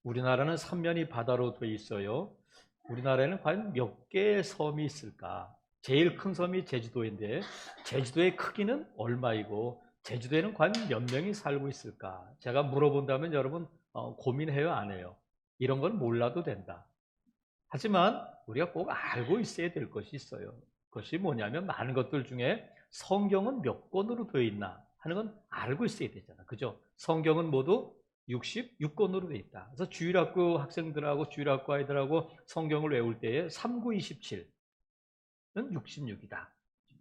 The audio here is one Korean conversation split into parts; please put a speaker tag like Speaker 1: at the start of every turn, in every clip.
Speaker 1: 우리나라는 삼면이 바다로 돼 있어요. 우리나라에는 과연 몇 개의 섬이 있을까? 제일 큰 섬이 제주도인데 제주도의 크기는 얼마이고 제주도에는 과연 몇 명이 살고 있을까? 제가 물어본다면 여러분 고민해요, 안 해요? 이런 건 몰라도 된다. 하지만 우리가 꼭 알고 있어야 될 것이 있어요. 그것이 뭐냐면 많은 것들 중에 성경은 몇 권으로 되어 있나 하는 건 알고 있어야 되잖아. 그죠? 성경은 모두 66권으로 되어 있다. 그래서 주일학교 학생들하고 주일학교 아이들하고 성경을 외울 때에 3927은 66이다.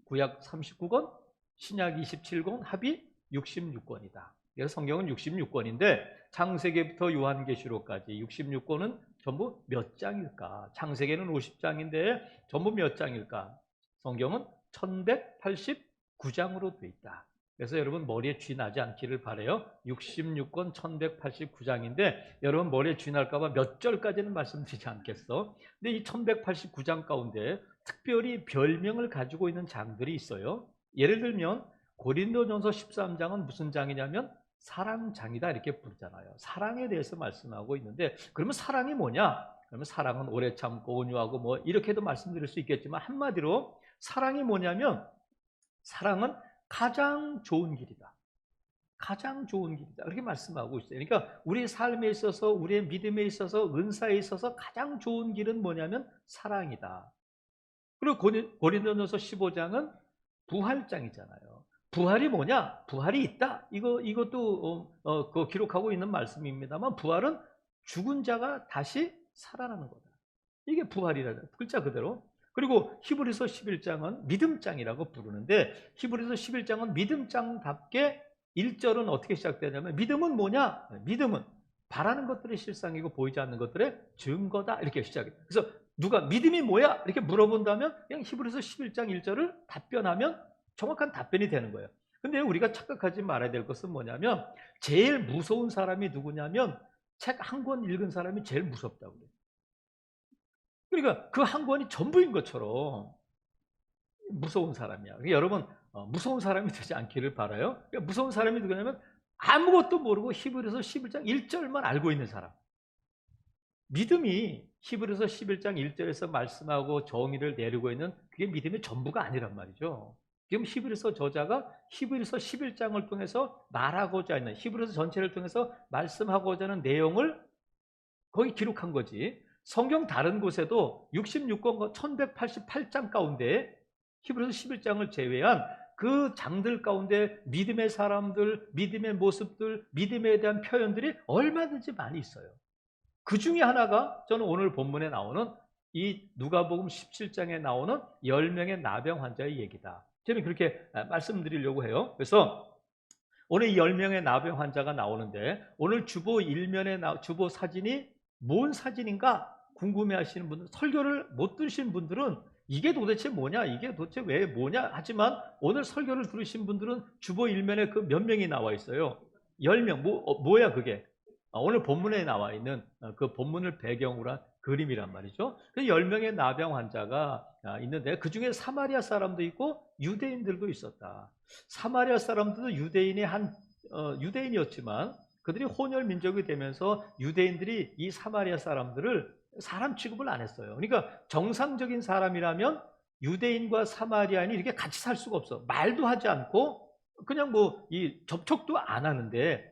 Speaker 1: 구약 39권, 신약 27권, 합이 66권이다. 그래서 성경은 66권인데 창세기부터 요한계시록까지 66권은 전부 몇 장일까? 창세기는 50장인데 전부 몇 장일까? 성경은 1189장으로 되어 있다. 그래서 여러분 머리에 쥐 나지 않기를 바라요. 66권 1189장인데 여러분 머리에 쥐 날까 봐 몇 절까지는 말씀드리지 않겠어. 근데 이 1189장 가운데 특별히 별명을 가지고 있는 장들이 있어요. 예를 들면 고린도전서 13장은 무슨 장이냐면 사랑장이다 이렇게 부르잖아요. 사랑에 대해서 말씀하고 있는데 그러면 사랑이 뭐냐? 그러면 사랑은 오래 참고 온유하고 뭐 이렇게도 말씀드릴 수 있겠지만 한마디로 사랑이 뭐냐면 사랑은 가장 좋은 길이다. 가장 좋은 길이다. 그렇게 말씀하고 있어요. 그러니까 우리의 삶에 있어서 우리의 믿음에 있어서 은사에 있어서 가장 좋은 길은 뭐냐면 사랑이다. 그리고 고린도전서 15장은 부활장이잖아요. 부활이 뭐냐? 부활이 있다. 이것도 그 기록하고 있는 말씀입니다만 부활은 죽은 자가 다시 살아나는 거다. 이게 부활이라는 글자 그대로. 그리고 히브리서 11장은 믿음장이라고 부르는데 히브리서 11장은 믿음장답게 1절은 어떻게 시작되냐면 믿음은 뭐냐? 믿음은 바라는 것들의 실상이고 보이지 않는 것들의 증거다. 이렇게 시작해요. 그래서 누가 믿음이 뭐야? 이렇게 물어본다면 그냥 히브리서 11장 1절을 답변하면 정확한 답변이 되는 거예요. 근데 우리가 착각하지 말아야 될 것은 뭐냐면 제일 무서운 사람이 누구냐면 책 한 권 읽은 사람이 제일 무섭다고 그래요. 그러니까 그 한 권이 전부인 것처럼 무서운 사람이야. 그러니까 여러분 무서운 사람이 되지 않기를 바라요. 그러니까 무서운 사람이 누구냐면 아무것도 모르고 히브리서 11장 1절만 알고 있는 사람. 믿음이 히브리서 11장 1절에서 말씀하고 정의를 내리고 있는 그게 믿음의 전부가 아니란 말이죠. 지금 히브리서 저자가 히브리서 11장을 통해서 말하고자 하는 히브리서 전체를 통해서 말씀하고자 하는 내용을 거기 기록한 거지. 성경 다른 곳에도 66권 1188장 가운데 히브리서 11장을 제외한 그 장들 가운데 믿음의 사람들, 믿음의 모습들, 믿음에 대한 표현들이 얼마든지 많이 있어요. 그 중에 하나가 저는 오늘 본문에 나오는 이 누가복음 17장에 나오는 10명의 나병 환자의 얘기다. 저는 그렇게 말씀드리려고 해요. 그래서 오늘 이 10명의 나병 환자가 나오는데 오늘 주보 1면에 주보 사진이 뭔 사진인가 궁금해하시는 분들, 설교를 못 들으신 분들은 이게 도대체 뭐냐, 이게 도대체 왜 뭐냐 하지만 오늘 설교를 들으신 분들은 주보 1면에 그 몇 명이 나와 있어요. 10명. 뭐야 그게? 오늘 본문에 나와 있는 그 본문을 배경으로 한 그림이란 말이죠. 그 10명의 나병 환자가 있는데 그 중에 사마리아 사람도 있고 유대인들도 있었다. 사마리아 사람들도 유대인이었지만 그들이 혼혈 민족이 되면서 유대인들이 이 사마리아 사람들을 사람 취급을 안 했어요. 그러니까 정상적인 사람이라면 유대인과 사마리아인이 이렇게 같이 살 수가 없어. 말도 하지 않고 그냥 뭐 이 접촉도 안 하는데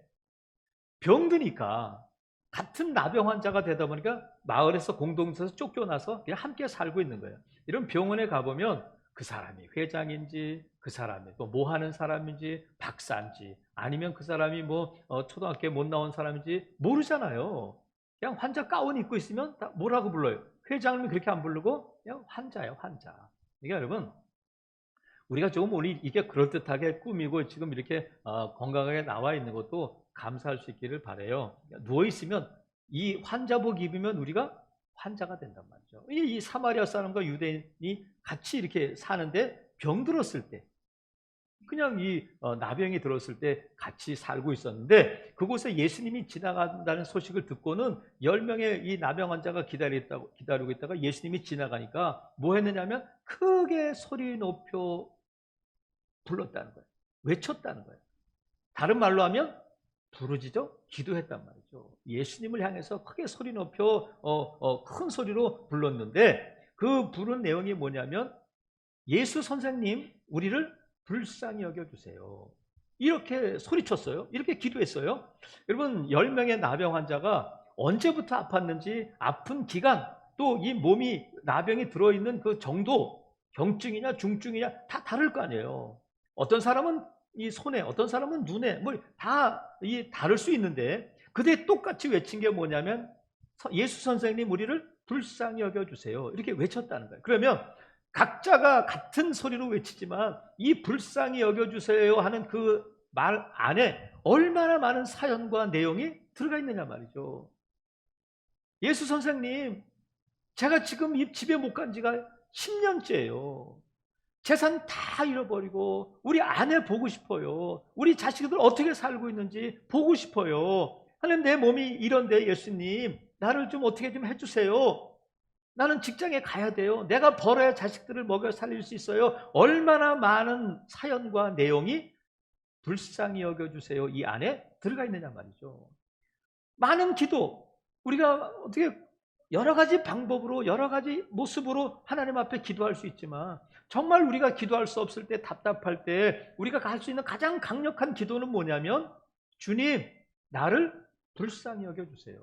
Speaker 1: 병드니까 같은 나병 환자가 되다 보니까 마을에서 공동체에서 쫓겨나서 그냥 함께 살고 있는 거예요. 이런 병원에 가보면 그 사람이 회장인지 그 사람이 또 뭐 하는 사람인지 박사인지 아니면 그 사람이 뭐 초등학교에 못 나온 사람인지 모르잖아요. 그냥 환자 가운 입고 있으면 다 뭐라고 불러요? 회장님이 그렇게 안 부르고 그냥 환자예요, 환자. 그러니까 여러분 우리가 조금 오늘 이게 그럴듯하게 꾸미고 지금 이렇게 건강하게 나와 있는 것도 감사할 수 있기를 바라요. 누워있으면 이 환자복 입으면 우리가 환자가 된단 말이죠. 이 사마리아 사람과 유대인이 같이 이렇게 사는데 병들었을 때 그냥 이 나병이 들었을 때 같이 살고 있었는데 그곳에 예수님이 지나간다는 소식을 듣고는 10명의 이 나병 환자가 기다리고 있다가 예수님이 지나가니까 뭐 했느냐면 크게 소리 높여 불렀다는 거예요. 외쳤다는 거예요. 다른 말로 하면 부르짖어 기도했단 말이죠. 예수님을 향해서 크게 소리 높여 큰 소리로 불렀는데 그 부른 내용이 뭐냐면 예수 선생님 우리를 불쌍히 여겨주세요. 이렇게 소리쳤어요. 이렇게 기도했어요. 여러분 10명의 나병 환자가 언제부터 아팠는지 아픈 기간 또 이 몸이 나병이 들어있는 그 정도 경증이냐 중증이냐 다 다를 거 아니에요. 어떤 사람은 이 손에 어떤 사람은 눈에 뭐 다 다를 수 있는데 그때 똑같이 외친 게 뭐냐면 예수 선생님 우리를 불쌍히 여겨주세요. 이렇게 외쳤다는 거예요. 그러면 각자가 같은 소리로 외치지만 이 불쌍히 여겨주세요 하는 그 말 안에 얼마나 많은 사연과 내용이 들어가 있느냐 말이죠. 예수 선생님 제가 지금 이 집에 못 간 지가 10년째예요. 재산 다 잃어버리고 우리 아내 보고 싶어요. 우리 자식들 어떻게 살고 있는지 보고 싶어요. 하는 내 몸이 이런데 예수님 나를 좀 어떻게 좀 해주세요. 나는 직장에 가야 돼요. 내가 벌어야 자식들을 먹여 살릴 수 있어요. 얼마나 많은 사연과 내용이 불쌍히 여겨주세요 이 안에 들어가 있느냐 말이죠. 많은 기도 우리가 어떻게 여러 가지 방법으로 여러 가지 모습으로 하나님 앞에 기도할 수 있지만 정말 우리가 기도할 수 없을 때 답답할 때 우리가 할 수 있는 가장 강력한 기도는 뭐냐면 주님 나를 불쌍히 여겨주세요.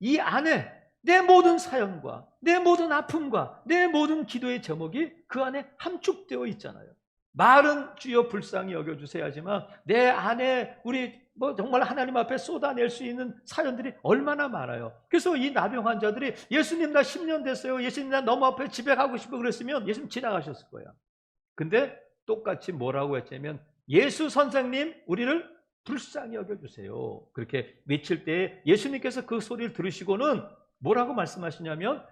Speaker 1: 이 안에 내 모든 사연과 내 모든 아픔과 내 모든 기도의 제목이 그 안에 함축되어 있잖아요. 말은 주여 불쌍히 여겨주세요 하지만 내 안에 우리 정말 하나님 앞에 쏟아낼 수 있는 사연들이 얼마나 많아요. 그래서 이 나병 환자들이 예수님 나 10년 됐어요. 예수님 나 너무 아파요. 집에 가고 싶어 그랬으면 예수님 지나가셨을 거야. 근데 똑같이 뭐라고 했냐면 예수 선생님 우리를 불쌍히 여겨주세요. 그렇게 외칠 때 예수님께서 그 소리를 들으시고는 뭐라고 말씀하시냐면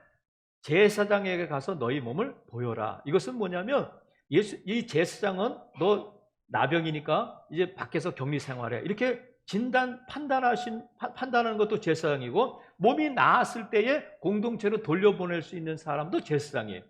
Speaker 1: 제사장에게 가서 너희 몸을 보여라. 이것은 뭐냐면 이 제사장은 너 나병이니까 이제 밖에서 격리 생활해. 이렇게 판단하는 것도 제사장이고 몸이 나았을 때에 공동체로 돌려보낼 수 있는 사람도 제사장이에요.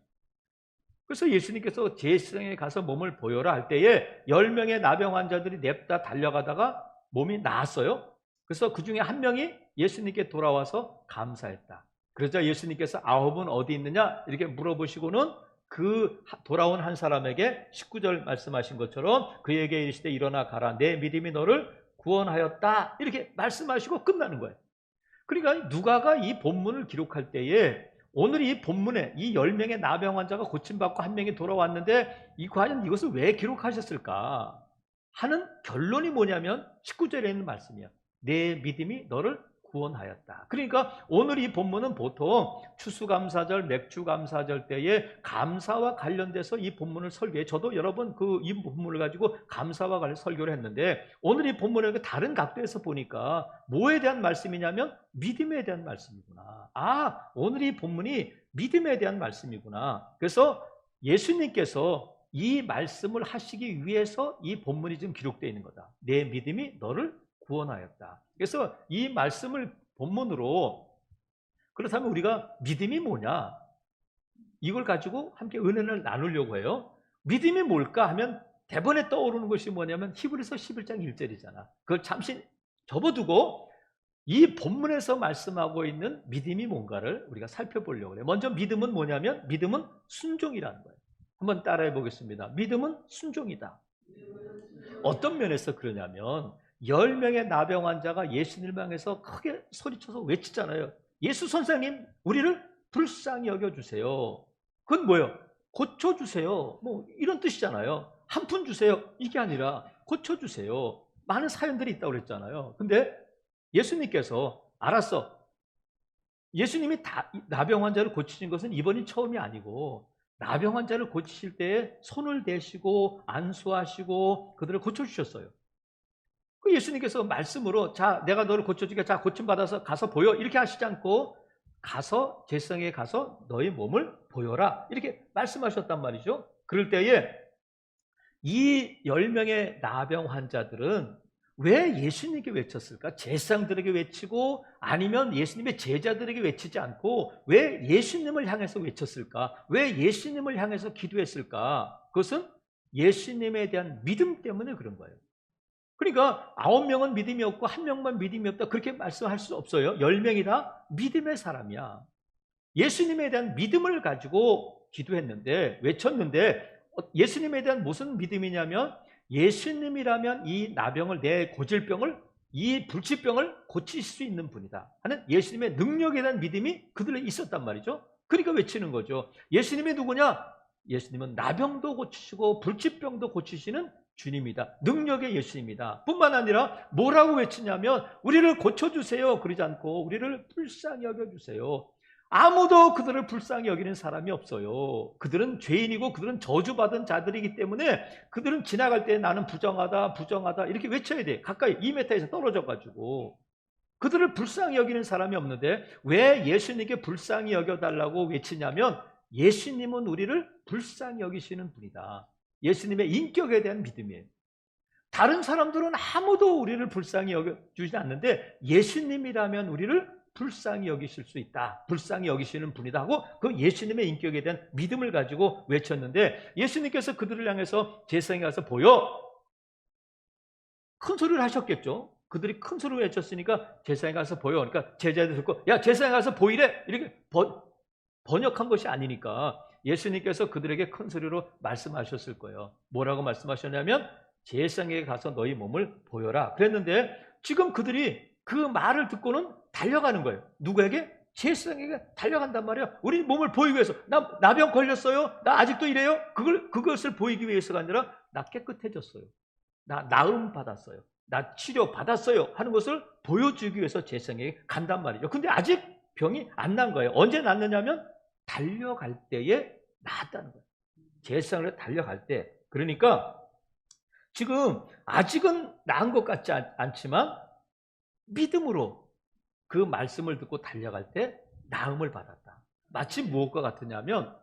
Speaker 1: 그래서 예수님께서 제사장에 가서 몸을 보여라 할 때에 10명의 나병 환자들이 냅다 달려가다가 몸이 나았어요. 그래서 그 중에 한 명이 예수님께 돌아와서 감사했다. 그러자 예수님께서 9은 어디 있느냐 이렇게 물어보시고는 그 돌아온 한 사람에게 19절 말씀하신 것처럼 그에게 이르시되 일어나 가라 내 믿음이 너를 구원하였다 이렇게 말씀하시고 끝나는 거예요. 그러니까 누가가 이 본문을 기록할 때에 오늘 이 본문에 이 10명의 나병 환자가 고침받고 한 명이 돌아왔는데 과연 이것을 왜 기록하셨을까 하는 결론이 뭐냐면 19절에 있는 말씀이야. 내 믿음이 너를 구원하였다. 그러니까 오늘 이 본문은 보통 추수감사절, 맥주감사절 때에 감사와 관련돼서 이 본문을 설교해. 저도 여러 번 이 본문을 가지고 감사와 관련 설교를 했는데 오늘 이 본문을 다른 각도에서 보니까 뭐에 대한 말씀이냐면 믿음에 대한 말씀이구나. 오늘 이 본문이 믿음에 대한 말씀이구나. 그래서 예수님께서 이 말씀을 하시기 위해서 이 본문이 지금 기록되어 있는 거다. 내 믿음이 너를 구원하였다. 그래서 이 말씀을 본문으로 그렇다면 우리가 믿음이 뭐냐? 이걸 가지고 함께 은혜를 나누려고 해요. 믿음이 뭘까 하면 대번에 떠오르는 것이 뭐냐면 히브리서 11장 1절이잖아. 그걸 잠시 접어두고 이 본문에서 말씀하고 있는 믿음이 뭔가를 우리가 살펴보려고 해요. 먼저 믿음은 뭐냐면 믿음은 순종이라는 거예요. 한번 따라해 보겠습니다. 믿음은 순종이다. 어떤 면에서 그러냐면 10명의 나병 환자가 예수님을 향해서 크게 소리쳐서 외치잖아요. 예수 선생님 우리를 불쌍히 여겨주세요. 그건 뭐예요? 고쳐주세요. 뭐 이런 뜻이잖아요. 한 푼 주세요. 이게 아니라 고쳐주세요. 많은 사연들이 있다고 그랬잖아요. 근데 예수님께서 알았어. 예수님이 나병 환자를 고치신 것은 이번이 처음이 아니고 나병 환자를 고치실 때에 손을 대시고 안수하시고 그들을 고쳐주셨어요. 그 예수님께서 말씀으로 자 내가 너를 고쳐주니까 자 고침받아서 가서 보여 이렇게 하시지 않고 가서 제사장에게 가서 너의 몸을 보여라 이렇게 말씀하셨단 말이죠. 그럴 때에 이 10명의 나병 환자들은 왜 예수님께 외쳤을까? 제사장들에게 외치고 아니면 예수님의 제자들에게 외치지 않고 왜 예수님을 향해서 외쳤을까? 왜 예수님을 향해서 기도했을까? 그것은 예수님에 대한 믿음 때문에 그런 거예요. 그러니까 9명은 믿음이 없고 1명만 믿음이 없다 그렇게 말씀할 수 없어요. 10명이 다 믿음의 사람이야. 예수님에 대한 믿음을 가지고 기도했는데, 외쳤는데, 예수님에 대한 무슨 믿음이냐면 예수님이라면 이 나병을, 내 고질병을, 이 불치병을 고칠 수 있는 분이다 하는 예수님의 능력에 대한 믿음이 그들에 있었단 말이죠. 그러니까 외치는 거죠. 예수님이 누구냐? 예수님은 나병도 고치시고 불치병도 고치시는 주님이다. 능력의 예수님이다. 뿐만 아니라 뭐라고 외치냐면 우리를 고쳐주세요 그러지 않고 우리를 불쌍히 여겨주세요. 아무도 그들을 불쌍히 여기는 사람이 없어요. 그들은 죄인이고 그들은 저주받은 자들이기 때문에 그들은 지나갈 때 나는 부정하다 부정하다 이렇게 외쳐야 돼. 가까이 2m에서 떨어져가지고. 그들을 불쌍히 여기는 사람이 없는데 왜 예수님께 불쌍히 여겨달라고 외치냐면 예수님은 우리를 불쌍히 여기시는 분이다. 예수님의 인격에 대한 믿음이에요. 다른 사람들은 아무도 우리를 불쌍히 여겨주지 않는데 예수님이라면 우리를 불쌍히 여기실 수 있다. 불쌍히 여기시는 분이다 하고 그 예수님의 인격에 대한 믿음을 가지고 외쳤는데 예수님께서 그들을 향해서 제사장에 가서 보여. 큰 소리를 하셨겠죠. 그들이 큰 소리를 외쳤으니까 제사장에 가서 보여. 그러니까 제자들이 듣고 야 제사장에 가서 보이래. 이렇게 번역한 것이 아니니까 예수님께서 그들에게 큰 소리로 말씀하셨을 거예요. 뭐라고 말씀하셨냐면 제사장에게 가서 너희 몸을 보여라 그랬는데 지금 그들이 그 말을 듣고는 달려가는 거예요. 누구에게? 제사장에게 달려간단 말이에요. 우리 몸을 보이기 위해서. 나 나병 걸렸어요. 나 아직도 이래요. 그것을 보이기 위해서가 아니라 나 깨끗해졌어요. 나 나음 받았어요. 나 치료 받았어요. 하는 것을 보여주기 위해서 제사장에게 간단 말이죠. 근데 아직 병이 안 난 거예요. 언제 났느냐면 달려갈 때에 나았다는 거예요. 제사장을 달려갈 때. 그러니까 지금 아직은 나은 것 같지 않지만 믿음으로 그 말씀을 듣고 달려갈 때 나음을 받았다. 마치 무엇과 같으냐면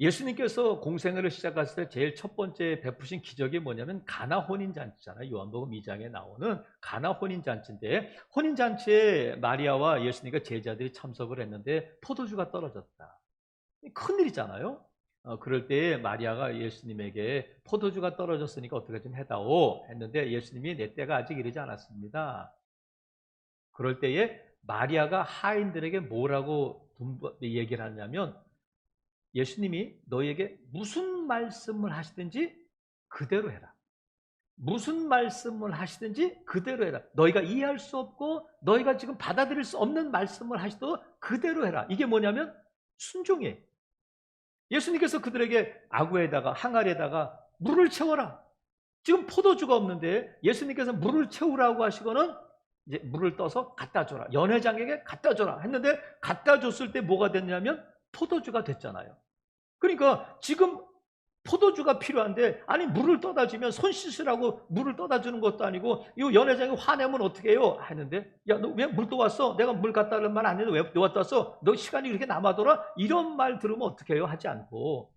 Speaker 1: 예수님께서 공생애를 시작했을 때 제일 첫 번째 베푸신 기적이 뭐냐면 가나 혼인잔치잖아요. 요한복음 2장에 나오는 가나 혼인잔치인데 혼인잔치에 마리아와 예수님과 제자들이 참석을 했는데 포도주가 떨어졌다. 큰일이잖아요. 그럴 때 마리아가 예수님에게 포도주가 떨어졌으니까 어떻게 좀 해다오 했는데 예수님이 내 때가 아직 이르지 않았습니다. 그럴 때에 마리아가 하인들에게 뭐라고 얘기를 하냐면 예수님이 너희에게 무슨 말씀을 하시든지 그대로 해라. 무슨 말씀을 하시든지 그대로 해라. 너희가 이해할 수 없고 너희가 지금 받아들일 수 없는 말씀을 하시도 그대로 해라. 이게 뭐냐면 순종이에요. 예수님께서 그들에게 아구에다가 항아리에다가 물을 채워라. 지금 포도주가 없는데 예수님께서 물을 채우라고 하시고는 이제 물을 떠서 갖다 줘라. 연회장에게 갖다 줘라 했는데 갖다 줬을 때 뭐가 됐냐면 포도주가 됐잖아요. 그러니까 지금 포도주가 필요한데 아니 물을 떠다 주면 손 씻으라고 물을 떠다 주는 것도 아니고 이 연회장이 화내면 어떻게 해요? 했는데 야 너 왜 물 또 왔어? 내가 물 갖다 는 말 아닌데 왜 너 왔다 왔어? 너 시간이 그렇게 남아돌아? 이런 말 들으면 어떻게 해요? 하지 않고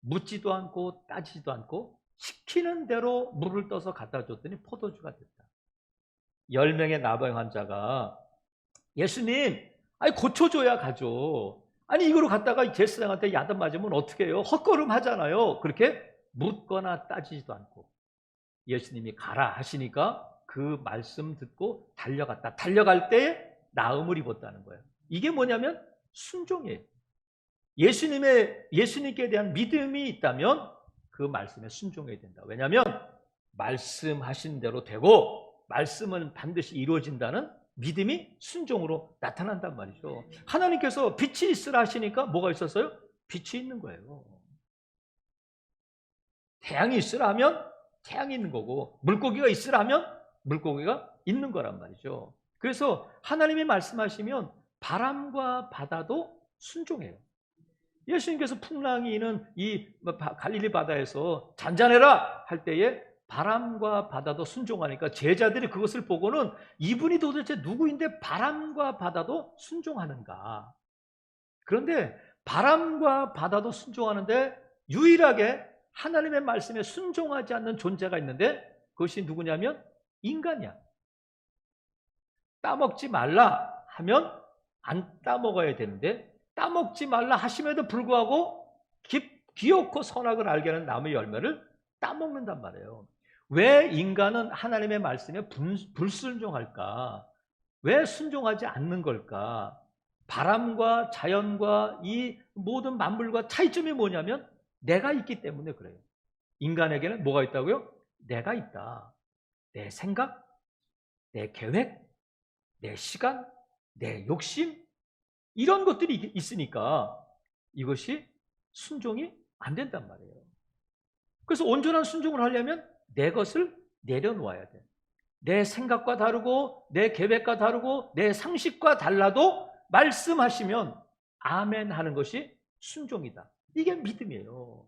Speaker 1: 묻지도 않고 따지지도 않고 시키는 대로 물을 떠서 갖다 줬더니 포도주가 됐다. 10명의 나병 환자가 예수님 아니 고쳐줘야 가죠. 아니 이거로 갔다가 제사장한테 야단 맞으면 어떻게 해요? 헛걸음 하잖아요. 그렇게 묻거나 따지지도 않고 예수님이 가라 하시니까 그 말씀 듣고 달려갔다. 달려갈 때 나음을 입었다는 거예요. 이게 뭐냐면 순종이에요. 예수님께 대한 믿음이 있다면 그 말씀에 순종해야 된다. 왜냐하면 말씀하신 대로 되고 말씀은 반드시 이루어진다는 믿음이 순종으로 나타난단 말이죠. 하나님께서 빛이 있으라 하시니까 뭐가 있었어요? 빛이 있는 거예요. 태양이 있으라 하면 태양이 있는 거고 물고기가 있으라 하면 물고기가 있는 거란 말이죠. 그래서 하나님이 말씀하시면 바람과 바다도 순종해요. 예수님께서 풍랑이 있는 이 갈릴리 바다에서 잔잔해라 할 때에 바람과 바다도 순종하니까 제자들이 그것을 보고는 이분이 도대체 누구인데 바람과 바다도 순종하는가. 그런데 바람과 바다도 순종하는데 유일하게 하나님의 말씀에 순종하지 않는 존재가 있는데 그것이 누구냐면 인간이야. 따먹지 말라 하면 안 따먹어야 되는데 따먹지 말라 하심에도 불구하고 귀엽고 선악을 알게 하는 나무의 열매를 따먹는단 말이에요. 왜 인간은 하나님의 말씀에 불순종할까? 왜 순종하지 않는 걸까? 바람과 자연과 이 모든 만물과 차이점이 뭐냐면 내가 있기 때문에 그래요. 인간에게는 뭐가 있다고요? 내가 있다. 내 생각, 내 계획, 내 시간, 내 욕심, 이런 것들이 있으니까 이것이 순종이 안 된단 말이에요. 그래서 온전한 순종을 하려면 내 것을 내려놓아야 돼. 내 생각과 다르고 내 계획과 다르고 내 상식과 달라도 말씀하시면 아멘 하는 것이 순종이다. 이게 믿음이에요.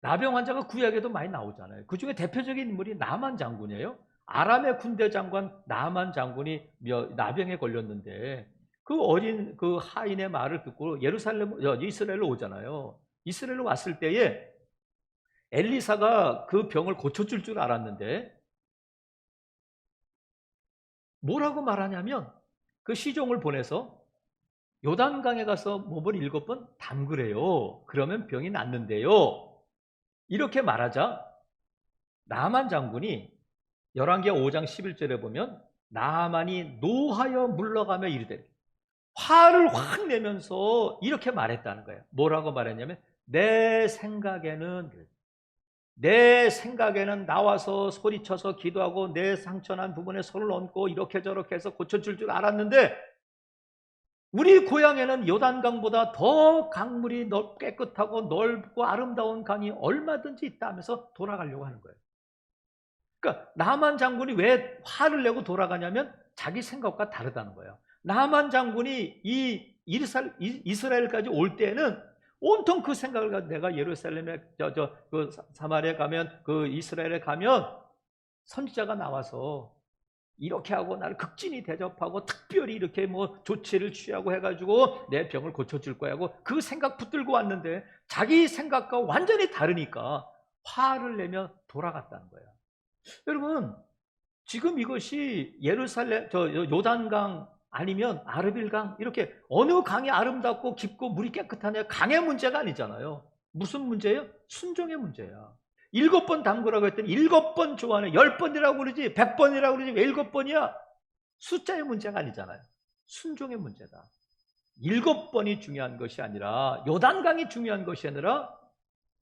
Speaker 1: 나병 환자가 구약에도 많이 나오잖아요. 그 중에 대표적인 인물이 나만 장군이에요. 아람의 군대 장관 나만 장군이 나병에 걸렸는데 그 어린 그 하인의 말을 듣고 이스라엘로 오잖아요. 이스라엘로 왔을 때에 엘리사가 그 병을 고쳐줄 줄 알았는데 뭐라고 말하냐면 그 시종을 보내서 요단강에 가서 몸을 7번 담그래요. 그러면 병이 낫는데요. 이렇게 말하자 나만 장군이 열왕기하 5장 11절에 보면 나만이 노하여 물러가며 이르되 화를 확 내면서 이렇게 말했다는 거예요. 뭐라고 말했냐면 내 생각에는 나와서 소리쳐서 기도하고 내 상처난 부분에 손을 얹고 이렇게 저렇게 해서 고쳐줄 줄 알았는데 우리 고향에는 요단강보다 더 강물이 깨끗하고 넓고 아름다운 강이 얼마든지 있다 하면서 돌아가려고 하는 거예요. 그러니까 나만 장군이 왜 화를 내고 돌아가냐면 자기 생각과 다르다는 거예요. 나만 장군이 이 이스라엘까지 올 때는 온통 그 생각을 가지고 내가 예루살렘에 그 사마리아에 가면 그 이스라엘에 가면 선지자가 나와서 이렇게 하고 나를 극진히 대접하고 특별히 이렇게 뭐 조치를 취하고 해가지고 내 병을 고쳐줄 거야 하고 그 생각 붙들고 왔는데 자기 생각과 완전히 다르니까 화를 내며 돌아갔다는 거예요. 여러분 지금 이것이 예루살렘 요단강 아니면 아르빌강 이렇게 어느 강이 아름답고 깊고 물이 깨끗하냐 강의 문제가 아니잖아요. 무슨 문제예요? 순종의 문제야. 7번 담그라고 했더니 7번 좋아하네. 10번이라고 그러지 100번이라고 그러지 왜 7번이야? 숫자의 문제가 아니잖아요. 순종의 문제다. 7번이 중요한 것이 아니라 요단강이 중요한 것이 아니라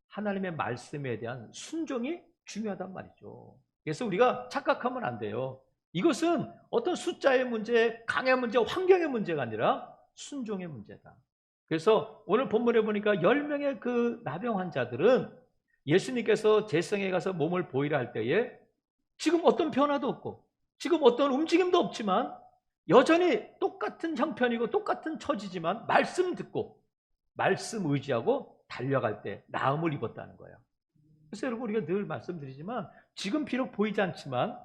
Speaker 1: 하나님의 말씀에 대한 순종이 중요하단 말이죠. 그래서 우리가 착각하면 안 돼요. 이것은 어떤 숫자의 문제, 강의 문제, 환경의 문제가 아니라 순종의 문제다. 그래서 오늘 본문에 보니까 10명의 그 나병 환자들은 예수님께서 제성에 가서 몸을 보이라 할 때에 지금 어떤 변화도 없고 지금 어떤 움직임도 없지만 여전히 똑같은 형편이고 똑같은 처지지만 말씀 듣고 말씀 의지하고 달려갈 때 나음을 입었다는 거예요. 그래서 여러분 우리가 늘 말씀드리지만 지금 비록 보이지 않지만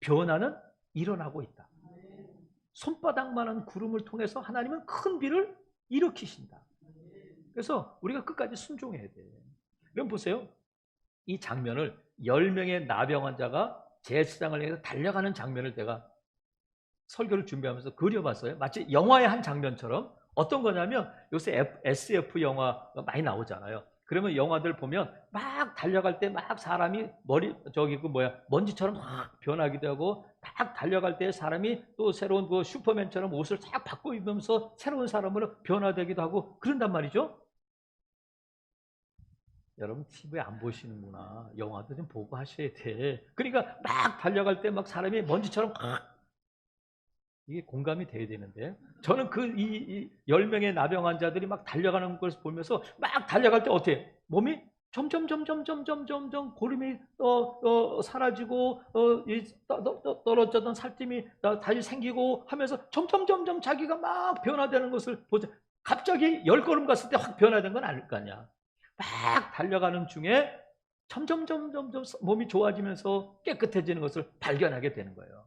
Speaker 1: 변화는 일어나고 있다. 손바닥만한 구름을 통해서 하나님은 큰 비를 일으키신다. 그래서 우리가 끝까지 순종해야 돼. 그럼 보세요. 이 장면을 10명의 나병 환자가 제사장을 향해서 달려가는 장면을 제가 설교를 준비하면서 그려봤어요. 마치 영화의 한 장면처럼. 어떤 거냐면 요새 SF 영화가 많이 나오잖아요. 그러면 영화들 보면 막 달려갈 때 막 사람이 먼지처럼 막 변하기도 하고 막 달려갈 때 사람이 또 새로운 그 슈퍼맨처럼 옷을 싹 바꿔 입으면서 새로운 사람으로 변화되기도 하고 그런단 말이죠. 여러분 TV에 안 보시는구나. 영화도 좀 보고 하셔야 돼. 그러니까 막 달려갈 때 막 사람이 먼지처럼 이게 공감이 돼야 되는데 저는 이 10명의 나병 환자들이 막 달려가는 걸 보면서 막 달려갈 때 어때요? 몸이 점점 고름이 사라지고 떨어졌던 살림이 다시 생기고 하면서 점점 자기가 막 변화되는 것을 보죠. 갑자기 10걸음 갔을 때 확 변화된 건 아닐 거 아니야. 막 달려가는 중에 점점 몸이 좋아지면서 깨끗해지는 것을 발견하게 되는 거예요.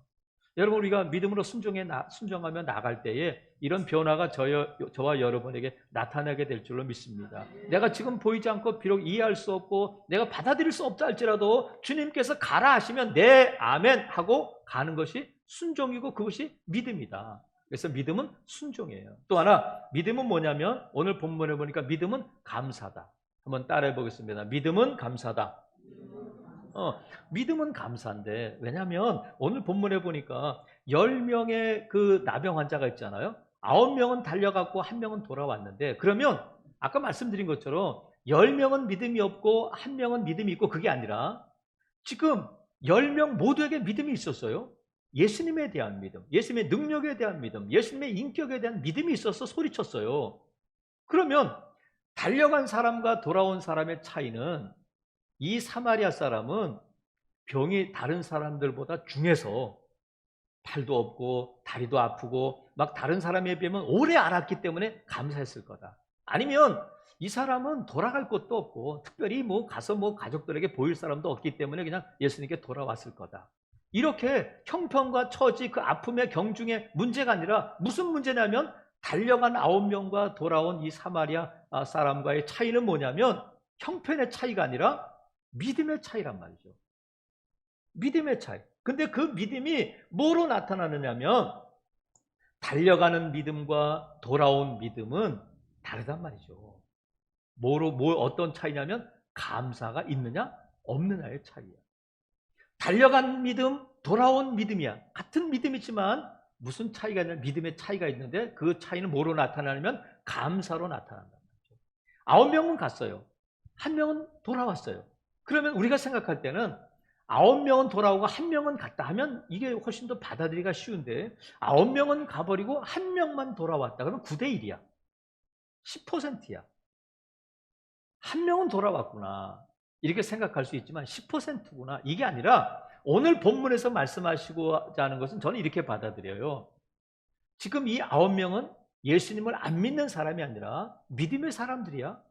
Speaker 1: 여러분 우리가 믿음으로 순종하며 나갈 때에 이런 변화가 저와 여러분에게 나타나게 될 줄로 믿습니다. 내가 지금 보이지 않고 비록 이해할 수 없고 내가 받아들일 수 없다 할지라도 주님께서 가라 하시면 네 아멘 하고 가는 것이 순종이고 그것이 믿음이다. 그래서 믿음은 순종이에요. 또 하나 믿음은 뭐냐면 오늘 본문에 보니까 믿음은 감사다. 한번 따라해 보겠습니다. 믿음은 감사다. 믿음은 감사한데, 왜냐하면 오늘 본문에 보니까 10명의 그 나병 환자가 있잖아요. 9명은 달려갔고 1명은 돌아왔는데, 그러면 아까 말씀드린 것처럼 10명은 믿음이 없고 1명은 믿음이 있고, 그게 아니라 지금 10명 모두에게 믿음이 있었어요. 예수님에 대한 믿음, 예수님의 능력에 대한 믿음, 예수님의 인격에 대한 믿음이 있어서 소리쳤어요. 그러면 달려간 사람과 돌아온 사람의 차이는, 이 사마리아 사람은 병이 다른 사람들보다 중해서 팔도 없고 다리도 아프고 막 다른 사람에 비하면 오래 앓았기 때문에 감사했을 거다. 아니면 이 사람은 돌아갈 곳도 없고 특별히 뭐 가서 뭐 가족들에게 보일 사람도 없기 때문에 그냥 예수님께 돌아왔을 거다. 이렇게 형편과 처지, 그 아픔의 경중의 문제가 아니라, 무슨 문제냐면 달려간 9명과 돌아온 이 사마리아 사람과의 차이는 뭐냐면 형편의 차이가 아니라 믿음의 차이란 말이죠. 믿음의 차이. 근데 그 믿음이 뭐로 나타나느냐면, 달려가는 믿음과 돌아온 믿음은 다르단 말이죠. 어떤 차이냐면 감사가 있느냐 없느냐의 차이야. 달려간 믿음, 돌아온 믿음이야. 같은 믿음이지만 무슨 차이가 있냐, 믿음의 차이가 있는데, 그 차이는 뭐로 나타나냐면 감사로 나타난단 말이죠. 9명은 갔어요. 1명은 돌아왔어요. 그러면 우리가 생각할 때는 9명은 돌아오고 1명은 갔다 하면 이게 훨씬 더 받아들이기가 쉬운데, 9명은 가버리고 1명만 돌아왔다 그러면 9대1이야. 10%야. 1명은 돌아왔구나, 이렇게 생각할 수 있지만 10%구나, 이게 아니라 오늘 본문에서 말씀하시고자 하는 것은 저는 이렇게 받아들여요. 지금 이 9명은 예수님을 안 믿는 사람이 아니라 믿음의 사람들이야.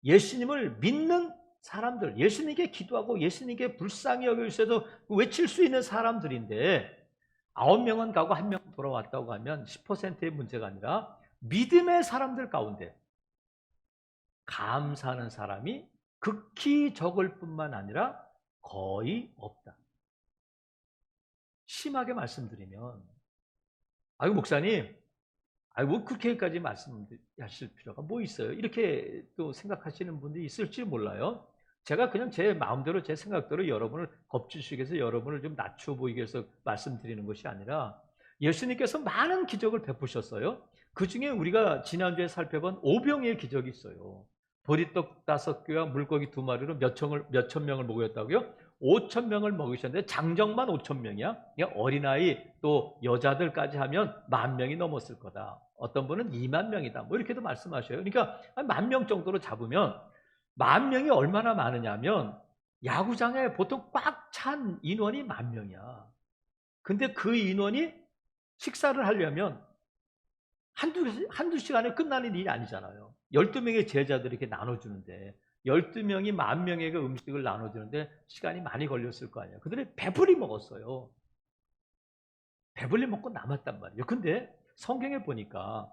Speaker 1: 예수님을 믿는 사람들, 예수님께 기도하고 예수님께 불쌍히 여기셔도 외칠 수 있는 사람들인데, 9명은 가고 1명은 돌아왔다고 하면 10%의 문제가 아니라 믿음의 사람들 가운데 감사하는 사람이 극히 적을 뿐만 아니라 거의 없다. 심하게 말씀드리면, 아유 목사님, 아유 뭐 그렇게까지 말씀하실 필요가 뭐 있어요? 이렇게 또 생각하시는 분들이 있을지 몰라요. 제가 그냥 제 마음대로, 제 생각대로 여러분을 겁주시기 위해서, 여러분을 좀 낮춰 보이기 위해서 말씀드리는 것이 아니라, 예수님께서 많은 기적을 베푸셨어요. 그 중에 우리가 지난주에 살펴본 오병이의 기적이 있어요. 보리떡 5개와 물고기 2마리로 몇 천 명을 먹였다고요? 5천 명을 먹이셨는데 장정만 5천 명이야. 어린아이 또 여자들까지 하면 10,000명이 넘었을 거다. 어떤 분은 2만 명이다. 뭐 이렇게도 말씀하셔요. 그러니까 10,000명 정도로 잡으면, 10,000명이 얼마나 많으냐면 야구장에 보통 꽉 찬 인원이 10,000명이야. 근데 그 인원이 식사를 하려면 한두 시간에 끝나는 일이 아니잖아요. 12명의 제자들이 이렇게 나눠주는데, 12명이 10,000명에게 음식을 나눠주는데 시간이 많이 걸렸을 거 아니에요. 그들이 배불리 먹었어요. 배불리 먹고 남았단 말이에요. 근데 성경에 보니까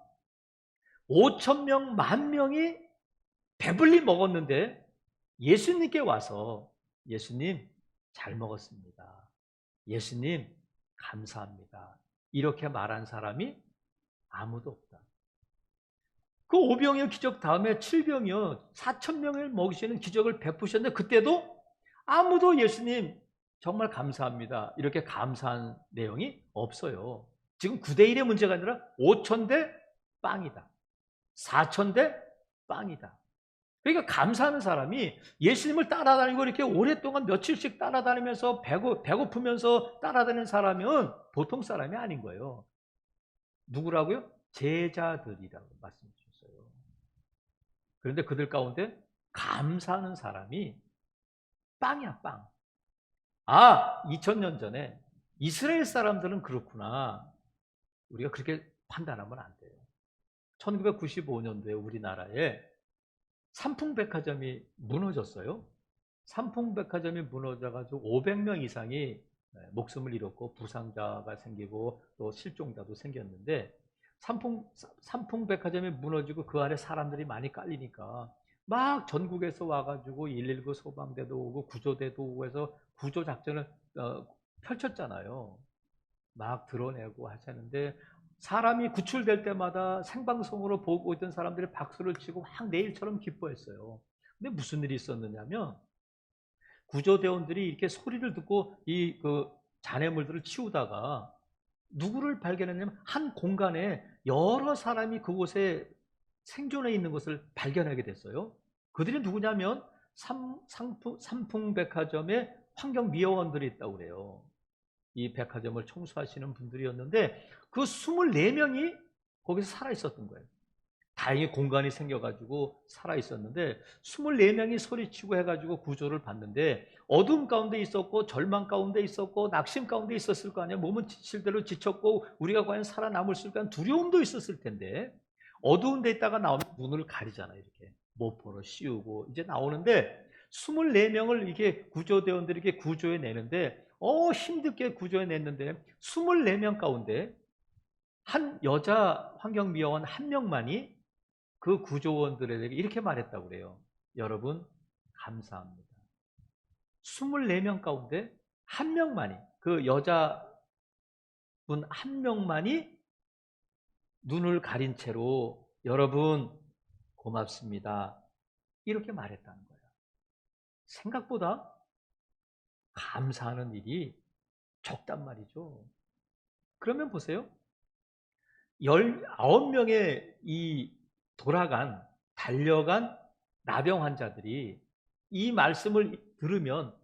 Speaker 1: 5,000명, 10,000명이 배불리 먹었는데 예수님께 와서, 예수님 잘 먹었습니다, 예수님 감사합니다, 이렇게 말한 사람이 아무도 없다. 그 오병이어 기적 다음에 7병이요 4,000명을 먹이시는 기적을 베푸셨는데, 그때도 아무도 예수님 정말 감사합니다, 이렇게 감사한 내용이 없어요. 지금 9대1의 문제가 아니라 5,000대 빵이다, 4,000대 빵이다. 그러니까 감사하는 사람이, 예수님을 따라다니고 이렇게 오랫동안 며칠씩 따라다니면서 배고프면서 따라다니는 사람은 보통 사람이 아닌 거예요. 누구라고요? 제자들이라고 말씀 주셨어요. 그런데 그들 가운데 감사하는 사람이 빵이야, 빵. 2000년 전에 이스라엘 사람들은 그렇구나, 우리가 그렇게 판단하면 안 돼요. 1995년도에 우리나라에 삼풍백화점이 무너졌어요. 삼풍백화점이 무너져가지고 500명 이상이 목숨을 잃었고 부상자가 생기고 또 실종자도 생겼는데, 삼풍백화점이 무너지고 그 안에 사람들이 많이 깔리니까 막 전국에서 와가지고 119 소방대도 오고 구조대도 오고 해서 구조작전을 펼쳤잖아요. 막 드러내고 하셨는데, 사람이 구출될 때마다 생방송으로 보고 있던 사람들이 박수를 치고 막 내일처럼 기뻐했어요. 근데 무슨 일이 있었느냐면, 구조대원들이 이렇게 소리를 듣고 이 그 잔해물들을 치우다가 누구를 발견했냐면 한 공간에 여러 사람이 그곳에 생존해 있는 것을 발견하게 됐어요. 그들이 누구냐면 삼풍백화점에 환경미화원들이 있다고 그래요. 이 백화점을 청소하시는 분들이었는데 그 24명이 거기서 살아 있었던 거예요. 다행히 공간이 생겨가지고 살아있었는데 24명이 소리치고 해가지고 구조를 받는데 어둠 가운데 있었고 절망 가운데 있었고 낙심 가운데 있었을 거 아니야. 몸은 지칠 대로 지쳤고 우리가 과연 살아남을 수 있을까 두려움도 있었을 텐데 어두운 데 있다가 나오면 문을 가리잖아요. 이렇게 모포로 씌우고 이제 나오는데 24명을 이렇게 구조대원들이 이렇게 구조해 내는데 힘들게 구조해 냈는데 24명 가운데 한 여자 환경미화원 한 명만이 그 구조원들에게 이렇게 말했다고 그래요. 여러분 감사합니다. 24명 가운데 한 명만이 그 여자분 한 명만이 눈을 가린 채로 여러분 고맙습니다. 이렇게 말했다는 거예요. 생각보다 감사하는 일이 적단 말이죠. 그러면 보세요. 19명의 이 달려간 나병 환자들이 이 말씀을 들으면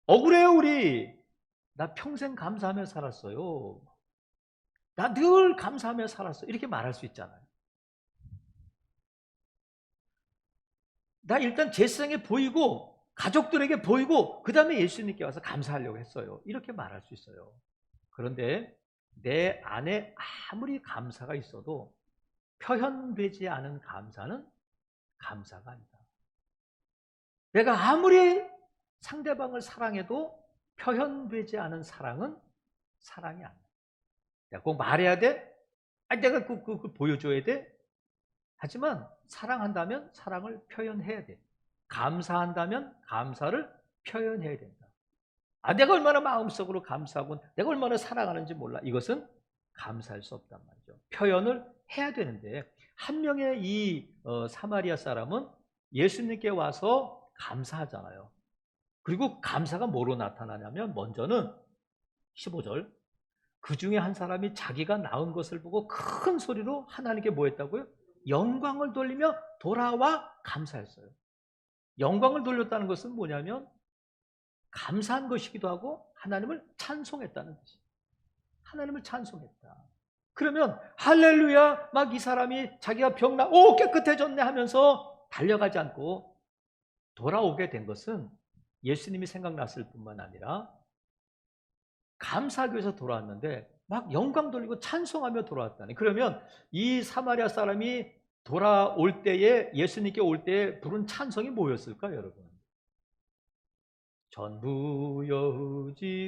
Speaker 1: 억울해요 우리. 나 평생 감사하며 살았어요. 나 늘 감사하며 살았어. 이렇게 말할 수 있잖아요. 나 일단 제 세상에 보이고 가족들에게 보이고 그 다음에 예수님께 와서 감사하려고 했어요. 이렇게 말할 수 있어요. 그런데 내 안에 아무리 감사가 있어도 표현되지 않은 감사는 감사가 아니다. 내가 아무리 상대방을 사랑해도 표현되지 않은 사랑은 사랑이 아니다. 내가 꼭 말해야 돼? 아니, 내가 그걸 보여줘야 돼? 하지만 사랑한다면 사랑을 표현해야 돼. 감사한다면 감사를 표현해야 된다. 내가 얼마나 마음속으로 감사하고 내가 얼마나 사랑하는지 몰라. 이것은 감사할 수 없단 말이죠. 표현을 해야 되는데 한 명의 이 사마리아 사람은 예수님께 와서 감사하잖아요. 그리고 감사가 뭐로 나타나냐면 먼저는 15절 그 중에 한 사람이 자기가 낳은 것을 보고 큰 소리로 하나님께 뭐 했다고요? 영광을 돌리며 돌아와 감사했어요. 영광을 돌렸다는 것은 뭐냐면 감사한 것이기도 하고 하나님을 찬송했다는 것이에요. 하나님을 찬송했다. 그러면 할렐루야 막 이 사람이 자기가 병나 깨끗해졌네 하면서 달려가지 않고 돌아오게 된 것은 예수님이 생각났을 뿐만 아니라 감사하기 위해서 돌아왔는데 막 영광 돌리고 찬송하며 돌아왔다니. 그러면 이 사마리아 사람이 돌아올 때에 예수님께 올 때에 부른 찬송이 뭐였을까요, 여러분? 전부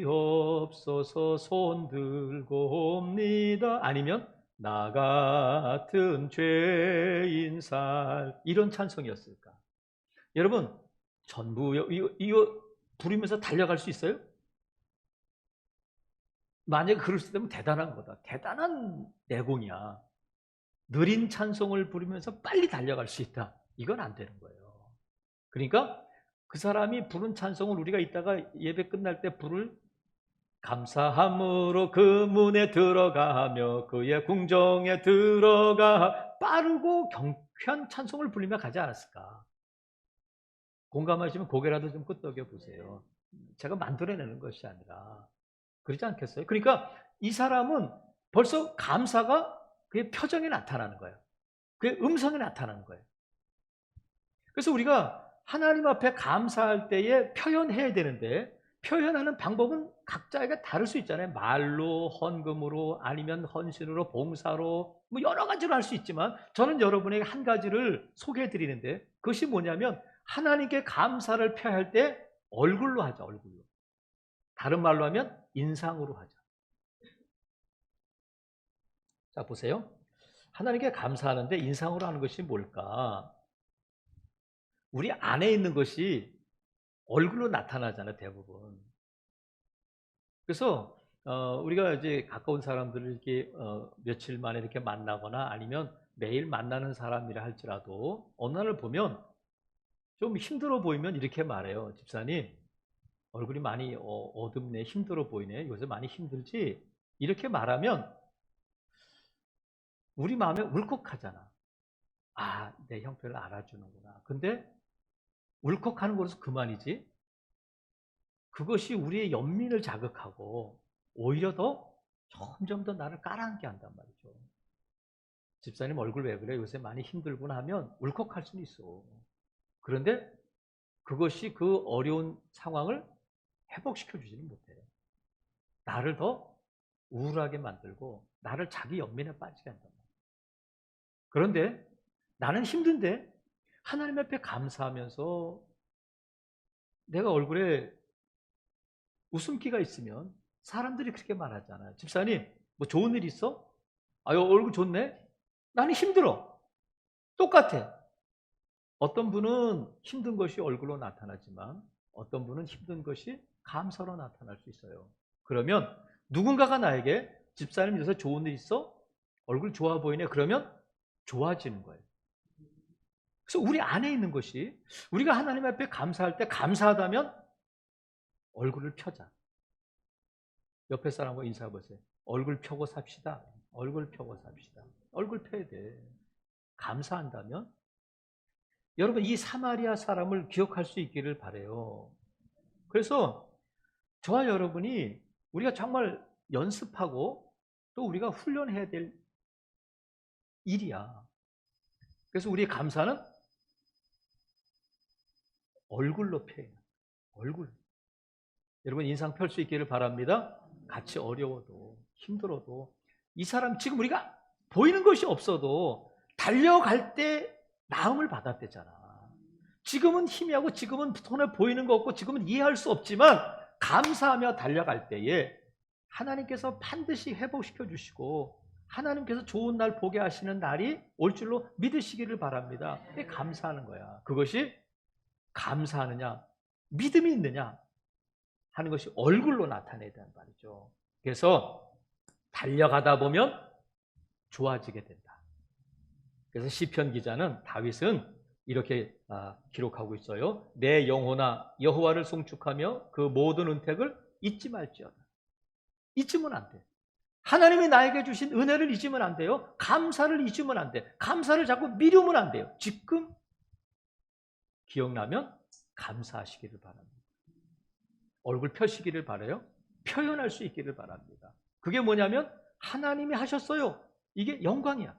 Speaker 1: 여지없어서 손들고 옵니다. 아니면 나 같은 죄인 살 이런 찬송이었을까? 여러분 전부 이거 부르면서 달려갈 수 있어요? 만약에 그럴 수 있다면 대단한 거다. 대단한 내공이야. 느린 찬송을 부르면서 빨리 달려갈 수 있다. 이건 안 되는 거예요. 그러니까 그 사람이 부른 찬송을 우리가 이따가 예배 끝날 때 부를 감사함으로 그 문에 들어가며 그의 궁정에 들어가 빠르고 경쾌한 찬송을 부르며 가지 않았을까? 공감하시면 고개라도 좀 끄덕여 보세요. 제가 만들어내는 것이 아니라 그렇지 않겠어요? 그러니까 이 사람은 벌써 감사가 그의 표정에 나타나는 거예요. 그의 음성에 나타나는 거예요. 그래서 우리가 하나님 앞에 감사할 때에 표현해야 되는데 표현하는 방법은 각자에게 다를 수 있잖아요. 말로, 헌금으로, 아니면 헌신으로, 봉사로 뭐 여러 가지로 할 수 있지만 저는 여러분에게 한 가지를 소개해 드리는데 그것이 뭐냐면 하나님께 감사를 표할 때 얼굴로 하자. 얼굴로. 다른 말로 하면 인상으로 하자. 자, 보세요. 하나님께 감사하는데 인상으로 하는 것이 뭘까? 우리 안에 있는 것이 얼굴로 나타나잖아요, 대부분. 그래서 우리가 이제 가까운 사람들을 이렇게 며칠 만에 이렇게 만나거나 아니면 매일 만나는 사람이라 할지라도 어느 날을 보면 좀 힘들어 보이면 이렇게 말해요. 집사님, 얼굴이 많이 어둡네, 힘들어 보이네, 요새 많이 힘들지? 이렇게 말하면 우리 마음에 울컥하잖아. 아, 내 형편을 알아주는구나. 근데 울컥하는 거로서 그만이지? 그것이 우리의 연민을 자극하고 오히려 더 점점 더 나를 깔아앉게 한단 말이죠. 집사님 얼굴 왜 그래? 요새 많이 힘들구나 하면 울컥할 수는 있어. 그런데 그것이 그 어려운 상황을 회복시켜 주지는 못해. 나를 더 우울하게 만들고 나를 자기 연민에 빠지게 한단 말이야. 그런데 나는 힘든데 하나님 앞에 감사하면서 내가 얼굴에 웃음기가 있으면 사람들이 그렇게 말하잖아요. 집사님, 뭐 좋은 일 있어? 아유, 얼굴 좋네? 나는 힘들어. 똑같아. 어떤 분은 힘든 것이 얼굴로 나타나지만 어떤 분은 힘든 것이 감사로 나타날 수 있어요. 그러면 누군가가 나에게 집사님 요새 좋은 일 있어? 얼굴 좋아 보이네. 그러면 좋아지는 거예요. 그래서 우리 안에 있는 것이 우리가 하나님 앞에 감사할 때 감사하다면 얼굴을 펴자. 옆에 사람과 인사해 보세요. 얼굴 펴고 삽시다. 얼굴 펴고 삽시다. 얼굴 펴야 돼. 감사한다면 여러분 이 사마리아 사람을 기억할 수 있기를 바라요. 그래서 저와 여러분이 우리가 정말 연습하고 또 우리가 훈련해야 될 일이야. 그래서 우리의 감사는 얼굴로 표현해. 얼굴. 여러분 인상 펼 수 있기를 바랍니다. 같이 어려워도 힘들어도 이 사람 지금 우리가 보이는 것이 없어도 달려갈 때 나음을 받았대잖아. 지금은 희미하고 지금은 손에 보이는 거 없고 지금은 이해할 수 없지만 감사하며 달려갈 때에 하나님께서 반드시 회복시켜 주시고 하나님께서 좋은 날 보게 하시는 날이 올 줄로 믿으시기를 바랍니다. 그게 감사하는 거야. 그것이 감사하느냐 믿음이 있느냐 하는 것이 얼굴로 나타내야 된단 말이죠. 그래서 달려가다 보면 좋아지게 된다. 그래서 시편 기자는 다윗은 이렇게 기록하고 있어요. 내 영혼아 여호와를 송축하며 그 모든 은택을 잊지 말지어다. 잊으면 안 돼. 하나님이 나에게 주신 은혜를 잊으면 안 돼요. 감사를 잊으면 안 돼. 감사를 자꾸 미루면 안 돼요. 지금 기억나면 감사하시기를 바랍니다. 얼굴 펴시기를 바라요. 표현할 수 있기를 바랍니다. 그게 뭐냐면 하나님이 하셨어요. 이게 영광이야.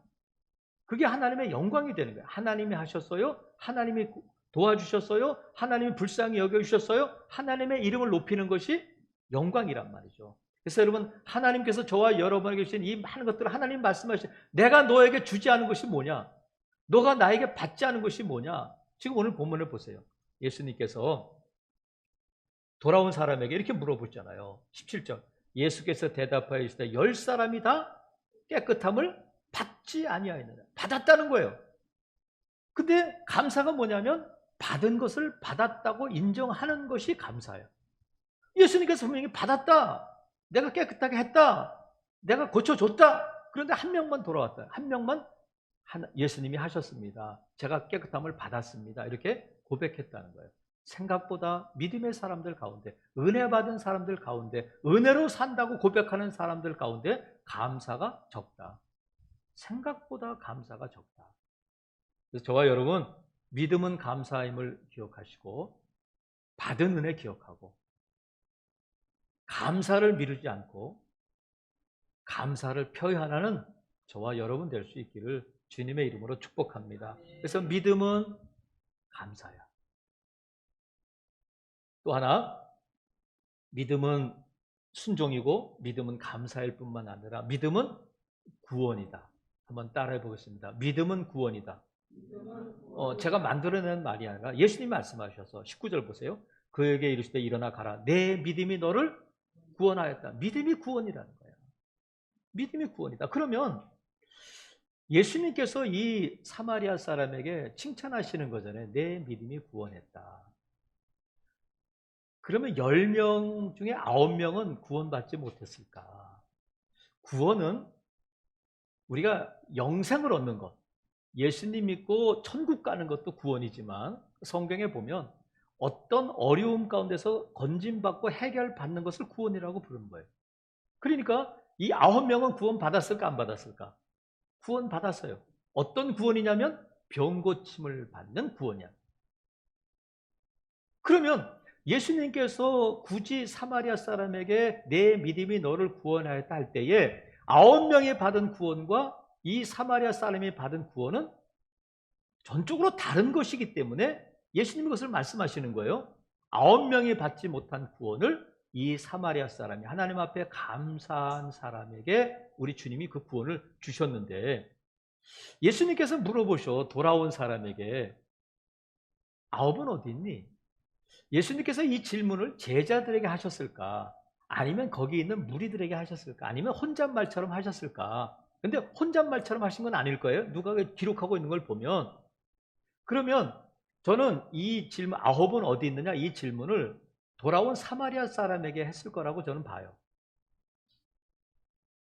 Speaker 1: 그게 하나님의 영광이 되는 거예요. 하나님이 하셨어요. 하나님이 도와주셨어요. 하나님이 불쌍히 여겨주셨어요. 하나님의 이름을 높이는 것이 영광이란 말이죠. 그래서 여러분 하나님께서 저와 여러분에게 주신 이 많은 것들을 하나님 말씀하신 내가 너에게 주지 않은 것이 뭐냐? 너가 나에게 받지 않은 것이 뭐냐? 지금 오늘 본문을 보세요. 예수님께서 돌아온 사람에게 이렇게 물어보잖아요. 17절 예수께서 대답하여 이르시되 10사람이 다 깨끗함을 받지 아니하였느냐. 받았다는 거예요. 근데 감사가 뭐냐면 받은 것을 받았다고 인정하는 것이 감사예요. 예수님께서 분명히 받았다. 내가 깨끗하게 했다. 내가 고쳐줬다. 그런데 한 명만 돌아왔다. 한 명만 예수님이 하셨습니다. 제가 깨끗함을 받았습니다. 이렇게 고백했다는 거예요. 생각보다 믿음의 사람들 가운데, 은혜 받은 사람들 가운데, 은혜로 산다고 고백하는 사람들 가운데 감사가 적다. 생각보다 감사가 적다. 그래서 저와 여러분 믿음은 감사임을 기억하시고 받은 은혜 기억하고 감사를 미루지 않고 감사를 표현하는 저와 여러분 될 수 있기를 주님의 이름으로 축복합니다. 그래서 믿음은 감사야. 또 하나 믿음은 순종이고 믿음은 감사일 뿐만 아니라 믿음은 구원이다. 한번 따라해 보겠습니다. 믿음은 구원이다. 제가 만들어낸 말이 아니라 예수님이 말씀하셔서 19절 보세요. 그에게 이르시되 일어나 가라. 내 믿음이 너를 구원하였다. 믿음이 구원이라는 거예요. 믿음이 구원이다. 그러면 예수님께서 이 사마리아 사람에게 칭찬하시는 거잖아요. 내 믿음이 구원했다. 그러면 10명 중에 9명은 구원받지 못했을까? 구원은 우리가 영생을 얻는 것, 예수님 믿고 천국 가는 것도 구원이지만 성경에 보면 어떤 어려움 가운데서 건짐받고 해결받는 것을 구원이라고 부르는 거예요. 그러니까 이 9명은 구원 받았을까 안 받았을까? 구원 받았어요. 어떤 구원이냐면 병 고침을 받는 구원이야. 그러면 예수님께서 굳이 사마리아 사람에게 내 믿음이 너를 구원하였다 할 때에 9명이 받은 구원과 이 사마리아 사람이 받은 구원은 전적으로 다른 것이기 때문에 예수님이 그것을 말씀하시는 거예요. 9명이 받지 못한 구원을 이 사마리아 사람이 하나님 앞에 감사한 사람에게 우리 주님이 그 구원을 주셨는데, 예수님께서 물어보셔 돌아온 사람에게 9은 어디 있니? 예수님께서 이 질문을 제자들에게 하셨을까? 아니면 거기 있는 무리들에게 하셨을까? 아니면 혼잣말처럼 하셨을까? 근데 혼잣말처럼 하신 건 아닐 거예요. 누가 기록하고 있는 걸 보면. 그러면 저는 이 질문 9은 어디 있느냐 이 질문을 돌아온 사마리아 사람에게 했을 거라고 저는 봐요.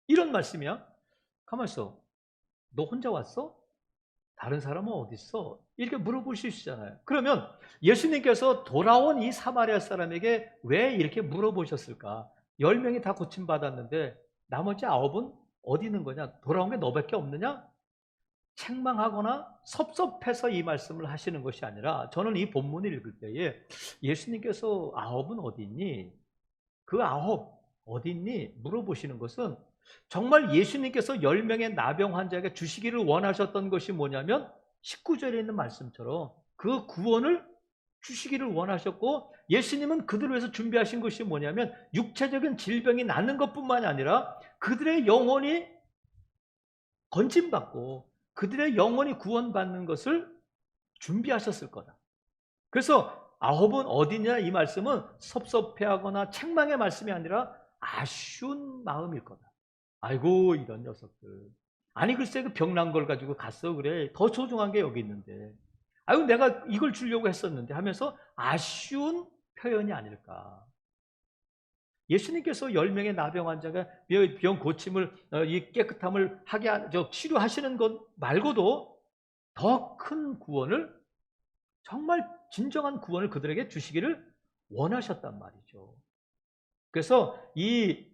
Speaker 1: 이런 말씀이야. 가만 있어. 너 혼자 왔어? 다른 사람은 어디 있어? 이렇게 물어보실 수 있잖아요. 그러면 예수님께서 돌아온 이 사마리아 사람에게 왜 이렇게 물어보셨을까? 10명이 다 고침받았는데 나머지 9은 어디 있는 거냐? 돌아온 게 너밖에 없느냐? 책망하거나 섭섭해서 이 말씀을 하시는 것이 아니라, 저는 이 본문을 읽을 때에 예수님께서 9은 어디 있니? 그 9 어디 있니? 물어보시는 것은 정말 예수님께서 10명의 나병 환자에게 주시기를 원하셨던 것이 뭐냐면 19절에 있는 말씀처럼 그 구원을 주시기를 원하셨고, 예수님은 그들을 위해서 준비하신 것이 뭐냐면 육체적인 질병이 낫는 것뿐만이 아니라 그들의 영혼이 건짐받고 그들의 영혼이 구원받는 것을 준비하셨을 거다. 그래서 9은 어디냐 이 말씀은 섭섭해하거나 책망의 말씀이 아니라 아쉬운 마음일 거다. 아이고 이런 녀석들. 아니 글쎄 그 병난 걸 가지고 갔어 그래. 더 소중한 게 여기 있는데. 아이고 내가 이걸 주려고 했었는데 하면서 아쉬운 표현이 아닐까. 예수님께서 10명의 나병 환자가 병 고침을 이 깨끗함을 하게 치료하시는 것 말고도 더 큰 구원을, 정말 진정한 구원을 그들에게 주시기를 원하셨단 말이죠. 그래서 이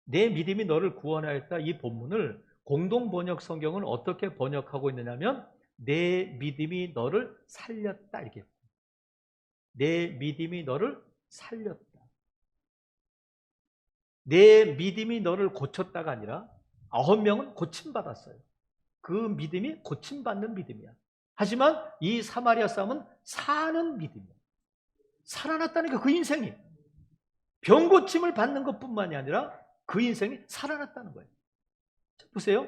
Speaker 1: 내 믿음이 너를 구원하였다 이 본문을 공동 번역 성경은 어떻게 번역하고 있느냐면 내 믿음이 너를 살렸다 이렇게. 내 믿음이 너를 살렸다. 내 믿음이 너를 고쳤다가 아니라 9명은 고침받았어요. 그 믿음이 고침받는 믿음이야. 하지만 이 사마리아 사람은 사는 믿음이야. 살아났다니까 그 인생이. 병 고침을 받는 것뿐만이 아니라 그 인생이 살아났다는 거예요. 보세요.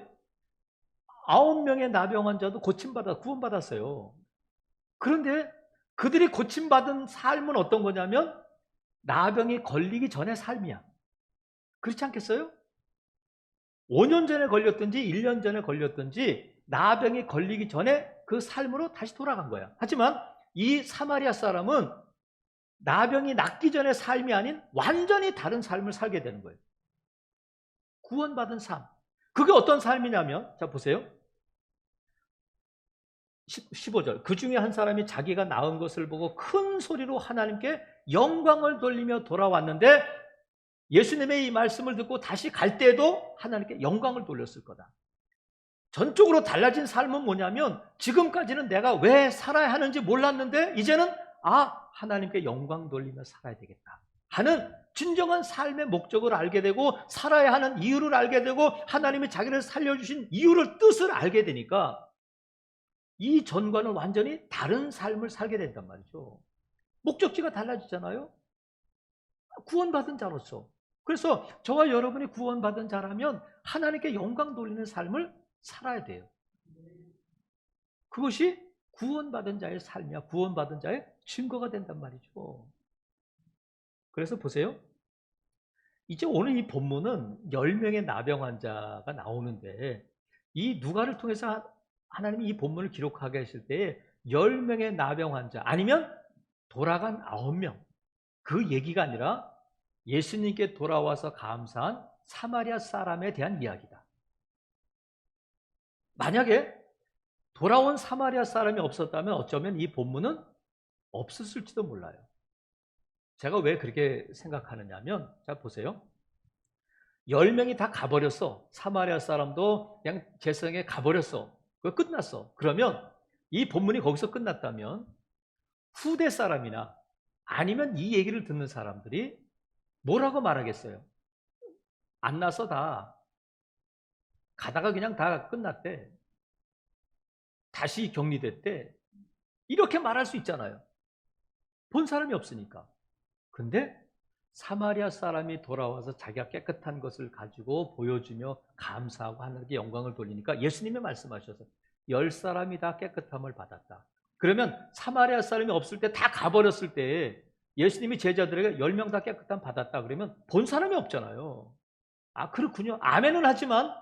Speaker 1: 9명의 나병 환자도 고침받아 구원받았어요. 그런데 그들이 고침받은 삶은 어떤 거냐면 나병이 걸리기 전의 삶이야. 그렇지 않겠어요? 5년 전에 걸렸든지 1년 전에 걸렸든지 나병이 걸리기 전에 그 삶으로 다시 돌아간 거야. 하지만 이 사마리아 사람은 나병이 낫기 전의 삶이 아닌 완전히 다른 삶을 살게 되는 거예요. 구원받은 삶. 그게 어떤 삶이냐면, 자 보세요. 15절. 그 중에 한 사람이 자기가 나은 것을 보고 큰 소리로 하나님께 영광을 돌리며 돌아왔는데, 예수님의 이 말씀을 듣고 다시 갈 때도 하나님께 영광을 돌렸을 거다. 전적으로 달라진 삶은 뭐냐면 지금까지는 내가 왜 살아야 하는지 몰랐는데 이제는 하나님께 영광 돌리며 살아야 되겠다 하는 진정한 삶의 목적을 알게 되고 살아야 하는 이유를 알게 되고 하나님이 자기를 살려주신 이유를 뜻을 알게 되니까 이 전과는 완전히 다른 삶을 살게 된단 말이죠. 목적지가 달라지잖아요. 구원받은 자로서. 그래서 저와 여러분이 구원받은 자라면 하나님께 영광 돌리는 삶을 살아야 돼요. 그것이 구원받은 자의 삶이야. 구원받은 자의 증거가 된단 말이죠. 그래서 보세요. 이제 오늘 이 본문은 10명의 나병 환자가 나오는데 이 누가를 통해서 하나님이 이 본문을 기록하게 하실 때에 10명의 나병 환자 아니면 돌아간 9명 그 얘기가 아니라 예수님께 돌아와서 감사한 사마리아 사람에 대한 이야기다. 만약에 돌아온 사마리아 사람이 없었다면 어쩌면 이 본문은 없었을지도 몰라요. 제가 왜 그렇게 생각하느냐 하면, 자 보세요. 10명이 다 가버렸어. 사마리아 사람도 그냥 제사장에 가버렸어. 그거 끝났어. 그러면 이 본문이 거기서 끝났다면 후대 사람이나 아니면 이 얘기를 듣는 사람들이 뭐라고 말하겠어요? 안 나서 다 가다가 그냥 다 끝났대. 다시 격리됐대. 이렇게 말할 수 있잖아요. 본 사람이 없으니까. 근데 사마리아 사람이 돌아와서 자기가 깨끗한 것을 가지고 보여주며 감사하고 하나님께 영광을 돌리니까 예수님이 말씀하셔서 10사람이 다 깨끗함을 받았다. 그러면 사마리아 사람이 없을 때 다 가버렸을 때 예수님이 제자들에게 10명 다 깨끗함 받았다 그러면 본 사람이 없잖아요. 아 그렇군요. 아멘은 하지만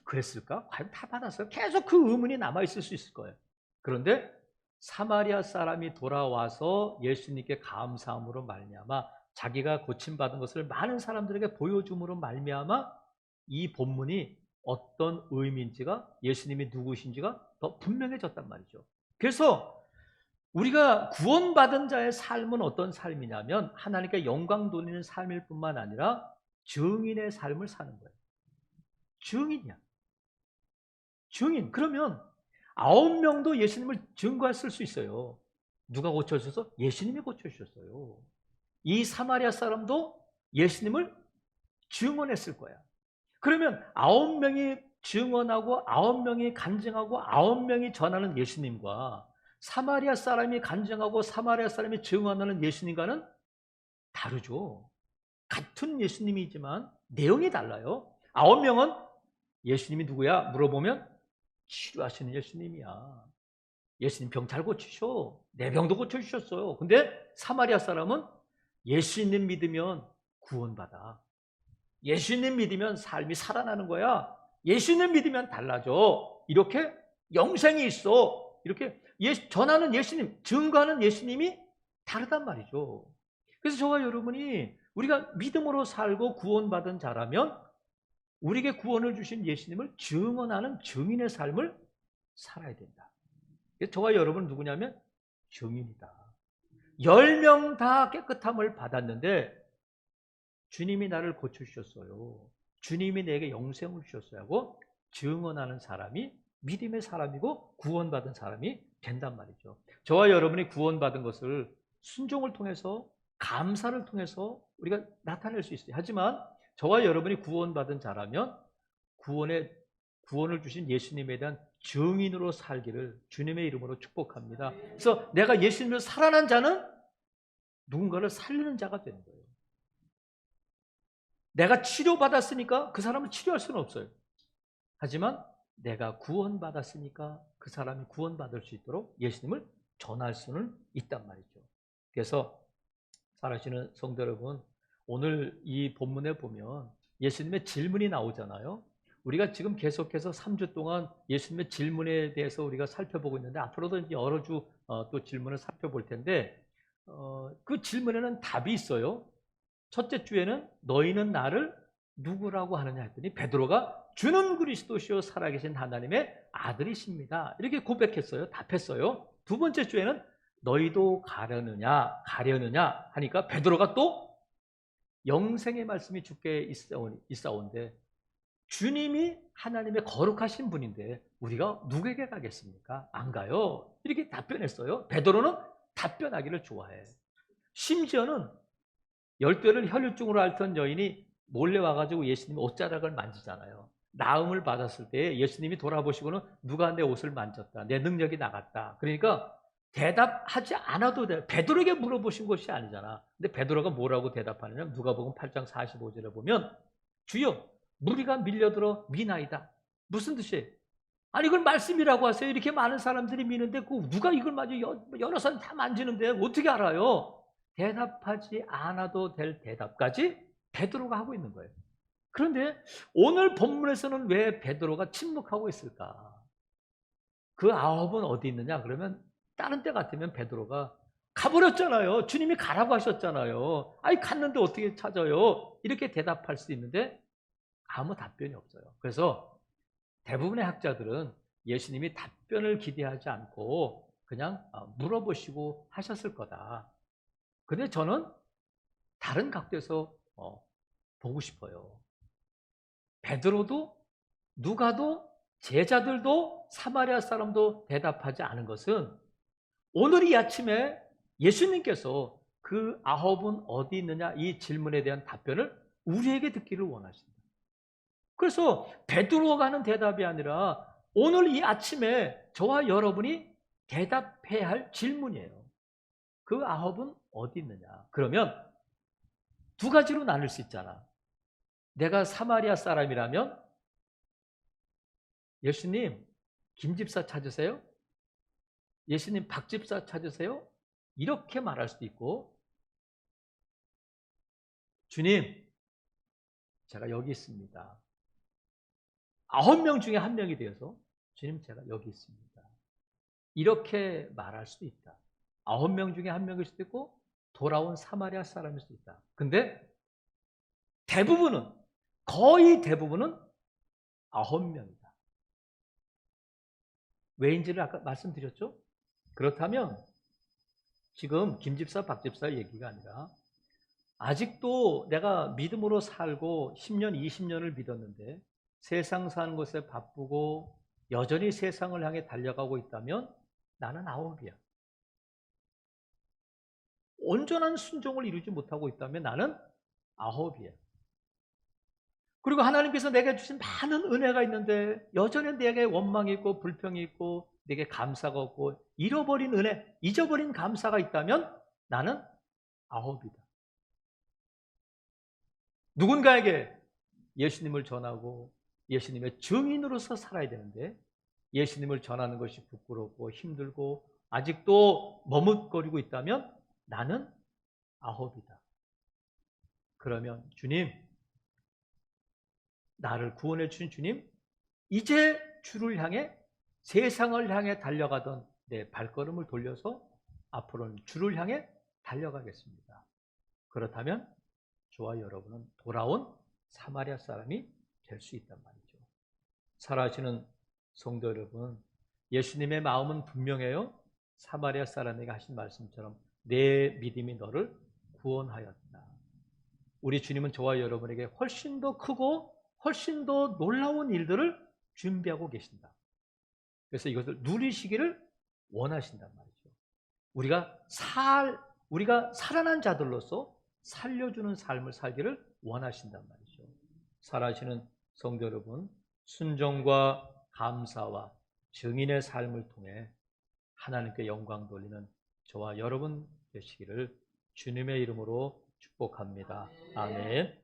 Speaker 1: 그랬을까? 과연 다 받았어요? 계속 그 의문이 남아있을 수 있을 거예요. 그런데 사마리아 사람이 돌아와서 예수님께 감사함으로 말미암아 자기가 고침받은 것을 많은 사람들에게 보여줌으로 말미암아 이 본문이 어떤 의미인지가 예수님이 누구신지가 더 분명해졌단 말이죠. 그래서 우리가 구원받은 자의 삶은 어떤 삶이냐면 하나님께 영광 돌리는 삶일 뿐만 아니라 증인의 삶을 사는 거예요. 증인이야. 증인. 그러면 9명도 예수님을 증거했을 수 있어요. 누가 고쳐주셔서? 예수님이 고쳐주셨어요. 이 사마리아 사람도 예수님을 증언했을 거야. 그러면 9명이 증언하고 9명이 간증하고 9명이 전하는 예수님과 사마리아 사람이 간증하고 사마리아 사람이 증언하는 예수님과는 다르죠. 같은 예수님이지만 내용이 달라요. 9명은 예수님이 누구야? 물어보면 치료하시는 예수님이야. 예수님 병 잘 고치셔. 내 병도 고쳐주셨어요. 근데 사마리아 사람은 예수님 믿으면 구원받아. 예수님 믿으면 삶이 살아나는 거야. 예수님 믿으면 달라져. 이렇게 영생이 있어. 이렇게 전하는 예수님, 증거하는 예수님이 다르단 말이죠. 그래서 저와 여러분이 우리가 믿음으로 살고 구원받은 자라면 우리에게 구원을 주신 예수님을 증언하는 증인의 삶을 살아야 된다. 저와 여러분은 누구냐면 증인이다. 10명 다 깨끗함을 받았는데 주님이 나를 고쳐주셨어요. 주님이 내게 영생을 주셨어요 하고 증언하는 사람이 믿음의 사람이고 구원받은 사람이 된단 말이죠. 저와 여러분이 구원받은 것을 순종을 통해서 감사를 통해서 우리가 나타낼 수 있어요. 하지만 저와 여러분이 구원받은 자라면 구원을 주신 예수님에 대한 증인으로 살기를 주님의 이름으로 축복합니다. 그래서 내가 예수님을 살아난 자는 누군가를 살리는 자가 되는 거예요. 내가 치료받았으니까 그 사람을 치료할 수는 없어요. 하지만 내가 구원받았으니까 그 사람이 구원받을 수 있도록 예수님을 전할 수는 있단 말이죠. 그래서 사랑하시는 성도 여러분, 오늘 이 본문에 보면 예수님의 질문이 나오잖아요. 우리가 지금 계속해서 3주 동안 예수님의 질문에 대해서 우리가 살펴보고 있는데 앞으로도 여러 주 또 질문을 살펴볼 텐데 그 질문에는 답이 있어요. 첫째 주에는 너희는 나를 누구라고 하느냐 했더니 베드로가 주는 그리스도시요 살아계신 하나님의 아들이십니다. 이렇게 고백했어요. 답했어요. 두 번째 주에는 너희도 가려느냐 하니까 베드로가 또 영생의 말씀이 주께 있사온데 주님이 하나님의 거룩하신 분인데 우리가 누구에게 가겠습니까? 안 가요. 이렇게 답변했어요. 베드로는 답변하기를 좋아해. 심지어는 12를 혈류증으로 앓던 여인이 몰래 와가지고 예수님 옷자락을 만지잖아요. 나음을 받았을 때 예수님이 돌아보시고는 누가 내 옷을 만졌다. 내 능력이 나갔다. 그러니까 대답하지 않아도 돼. 베드로에게 물어보신 것이 아니잖아. 근데 베드로가 뭐라고 대답하느냐? 누가복음 8장 45절에 보면 주여 무리가 밀려들어 미나이다. 무슨 뜻이에요? 아니 이걸 말씀이라고 하세요. 이렇게 많은 사람들이 미는데 누가 이걸 여러 사람 다 만지는데 어떻게 알아요? 대답하지 않아도 될 대답까지 베드로가 하고 있는 거예요. 그런데 오늘 본문에서는 왜 베드로가 침묵하고 있을까? 그 9은 어디 있느냐? 그러면 다른 때 같으면 베드로가 가버렸잖아요. 주님이 가라고 하셨잖아요. 아니 갔는데 어떻게 찾아요? 이렇게 대답할 수 있는데 아무 답변이 없어요. 그래서 대부분의 학자들은 예수님이 답변을 기대하지 않고 그냥 물어보시고 하셨을 거다. 근데 저는 다른 각도에서 보고 싶어요. 베드로도 누가도 제자들도 사마리아 사람도 대답하지 않은 것은 오늘 이 아침에 예수님께서 그 9은 어디 있느냐 이 질문에 대한 답변을 우리에게 듣기를 원하십니다. 그래서 베드로가 하는 대답이 아니라 오늘 이 아침에 저와 여러분이 대답해야 할 질문이에요. 그 9은 어디 있느냐? 그러면 두 가지로 나눌 수 있잖아. 내가 사마리아 사람이라면 예수님 김집사 찾으세요? 예수님 박집사 찾으세요? 이렇게 말할 수도 있고 주님 제가 여기 있습니다. 9명 중에 1명이 되어서 주님 제가 여기 있습니다. 이렇게 말할 수도 있다. 9명 중에 1명일 수도 있고 돌아온 사마리아 사람일 수도 있다. 근데 대부분은 거의 대부분은 9명이다. 왜인지를 아까 말씀드렸죠? 그렇다면 지금 김집사 박집사 얘기가 아니라 아직도 내가 믿음으로 살고 10년 20년을 믿었는데 세상 사는 것에 바쁘고 여전히 세상을 향해 달려가고 있다면 나는 9이야. 온전한 순종을 이루지 못하고 있다면 나는 9이야. 그리고 하나님께서 내게 주신 많은 은혜가 있는데 여전히 내게 원망이 있고 불평이 있고 내게 감사가 없고 잃어버린 은혜, 잊어버린 감사가 있다면 나는 9이다. 누군가에게 예수님을 전하고 예수님의 증인으로서 살아야 되는데 예수님을 전하는 것이 부끄럽고 힘들고 아직도 머뭇거리고 있다면 나는 9이다. 그러면 주님, 나를 구원해 주신 주님, 이제 주를 향해 세상을 향해 달려가던 내 발걸음을 돌려서 앞으로는 주를 향해 달려가겠습니다. 그렇다면 저와 여러분은 돌아온 사마리아 사람이 될 수 있단 말이죠. 살아가시는 성도 여러분, 예수님의 마음은 분명해요. 사마리아 사람에게 하신 말씀처럼 내 믿음이 너를 구원하였다. 우리 주님은 저와 여러분에게 훨씬 더 크고 훨씬 더 놀라운 일들을 준비하고 계신다. 그래서 이것을 누리시기를 원하신단 말이죠. 우리가 살아난 자들로서 살려주는 삶을 살기를 원하신단 말이죠. 살아시는 성도 여러분, 순종과 감사와 증인의 삶을 통해 하나님께 영광 돌리는 저와 여러분 되시기를 주님의 이름으로 축복합니다. 아멘.